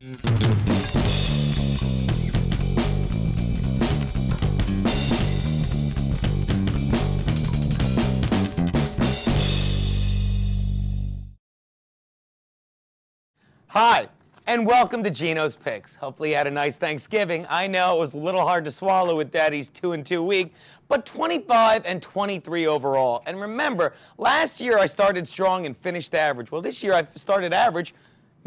Hi, and welcome to Geno's Picks. Hopefully you had a nice Thanksgiving. I know it was a little hard to swallow with Daddy's 2-2 week, but 25 and 23 overall. And remember, last year I started strong and finished average. Well, this year I started average.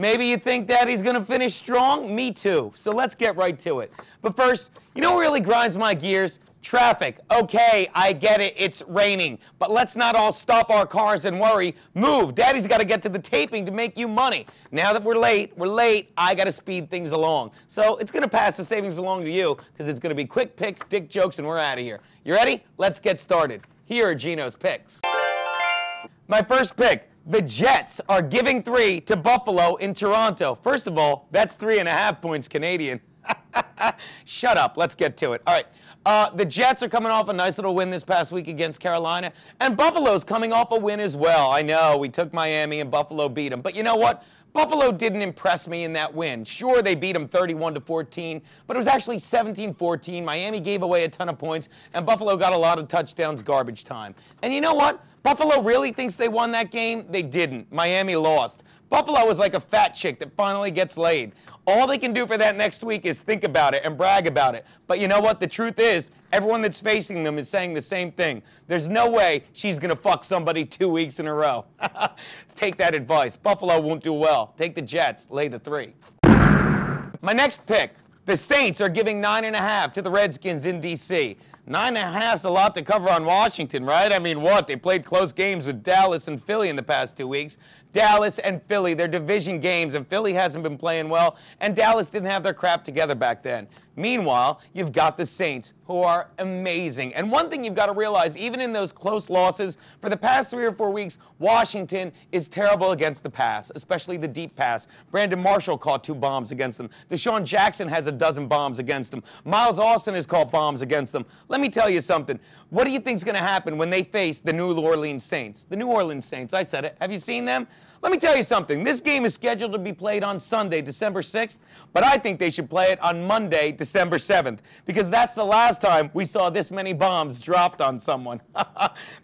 Maybe you think Daddy's going to finish strong? Me too. So let's get right to it. But first, you know what really grinds my gears? Traffic. Okay, I get it. It's raining. But let's not all stop our cars and worry. Move. Daddy's got to get to the taping to make you money. Now that we're late, I got to speed things along. So it's going to pass the savings along to you because it's going to be quick picks, dick jokes, and we're out of here. You ready? Let's get started. Here are Geno's Picks. My first pick. The Jets are giving 3 to Buffalo in Toronto. First of all, that's 3.5 points Canadian. Shut up. Let's get to it. All right. The Jets are coming off a nice little win this past week against Carolina, and Buffalo's coming off a win as well. I know, we took Miami and Buffalo beat them, but you know what? Buffalo didn't impress me in that win. Sure, they beat them 31-14, but it was actually 17-14. Miami gave away a ton of points, and Buffalo got a lot of touchdowns garbage time. And you know what? Buffalo really thinks they won that game? They didn't. Miami lost. Buffalo is like a fat chick that finally gets laid. All they can do for that next week is think about it and brag about it. But you know what? The truth is, everyone that's facing them is saying the same thing. There's no way she's going to fuck somebody 2 weeks in a row. Take that advice. Buffalo won't do well. Take the Jets. Lay the 3. My next pick. The Saints are giving 9.5 to the Redskins in D.C. 9.5's a lot to cover on Washington, right? I mean, what? They played close games with Dallas and Philly in the past 2 weeks. Dallas and Philly, they're division games, and Philly hasn't been playing well, and Dallas didn't have their crap together back then. Meanwhile, you've got the Saints, who are amazing. And one thing you've got to realize, even in those close losses, for the past 3 or 4 weeks, Washington is terrible against the pass, especially the deep pass. Brandon Marshall caught 2 bombs against them. Deshaun Jackson has a dozen bombs against them. Miles Austin has caught bombs against them. Let me tell you something. What do you think is going to happen when they face the New Orleans Saints? The New Orleans Saints, I said it. Have you seen them? Let me tell you something. This game is scheduled to be played on Sunday, December 6th, but I think they should play it on Monday, December 7th, because that's the last time we saw this many bombs dropped on someone.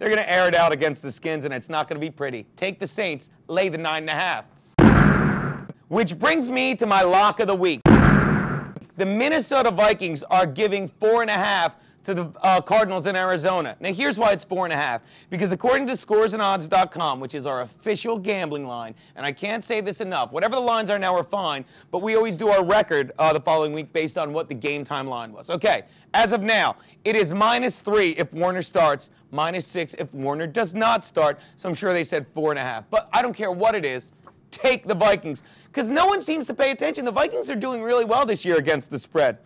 They're going to air it out against the Skins, and it's not going to be pretty. Take the Saints, lay the 9.5. Which brings me to my lock of the week. The Minnesota Vikings are giving 4.5 to the Cardinals in Arizona. Now, here's why it's 4.5. Because according to scoresandodds.com, which is our official gambling line, and I can't say this enough, whatever the lines are now are fine, but we always do our record the following week based on what the game time line was. Okay, as of now, it is -3 if Warner starts, -6 if Warner does not start, so I'm sure they said 4.5. But I don't care what it is. Take the Vikings, because no one seems to pay attention. The Vikings are doing really well this year against the spread.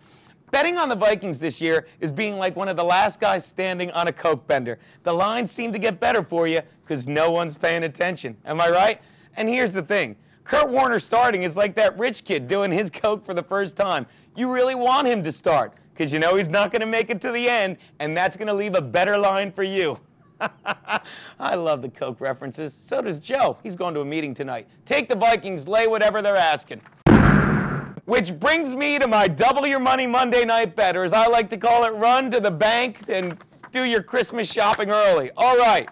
Betting on the Vikings this year is being like one of the last guys standing on a Coke bender. The lines seem to get better for you because no one's paying attention. Am I right? And here's the thing. Kurt Warner starting is like that rich kid doing his Coke for the first time. You really want him to start because you know he's not going to make it to the end, and that's going to leave a better line for you. I love the Coke references. So does Joe. He's going to a meeting tonight. Take the Vikings, lay whatever they're asking. Which brings me to my Double Your Money Monday Night Bet, or as I like to call it, run to the bank and do your Christmas shopping early. All right,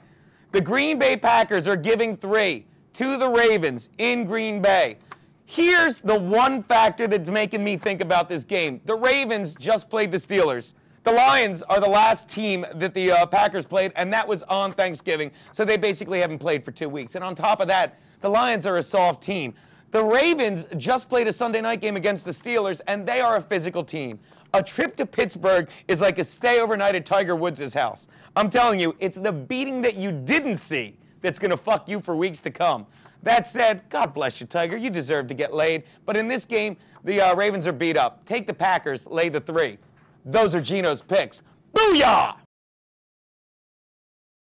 the Green Bay Packers are giving 3 to the Ravens in Green Bay. Here's the one factor that's making me think about this game. The Ravens just played the Steelers. The Lions are the last team that the Packers played, and that was on Thanksgiving, so they basically haven't played for 2 weeks. And on top of that, the Lions are a soft team. The Ravens just played a Sunday night game against the Steelers, and they are a physical team. A trip to Pittsburgh is like a stay overnight at Tiger Woods' house. I'm telling you, it's the beating that you didn't see that's going to fuck you for weeks to come. That said, God bless you, Tiger. You deserve to get laid. But in this game, the Ravens are beat up. Take the Packers, lay the 3. Those are Geno's picks. Booyah!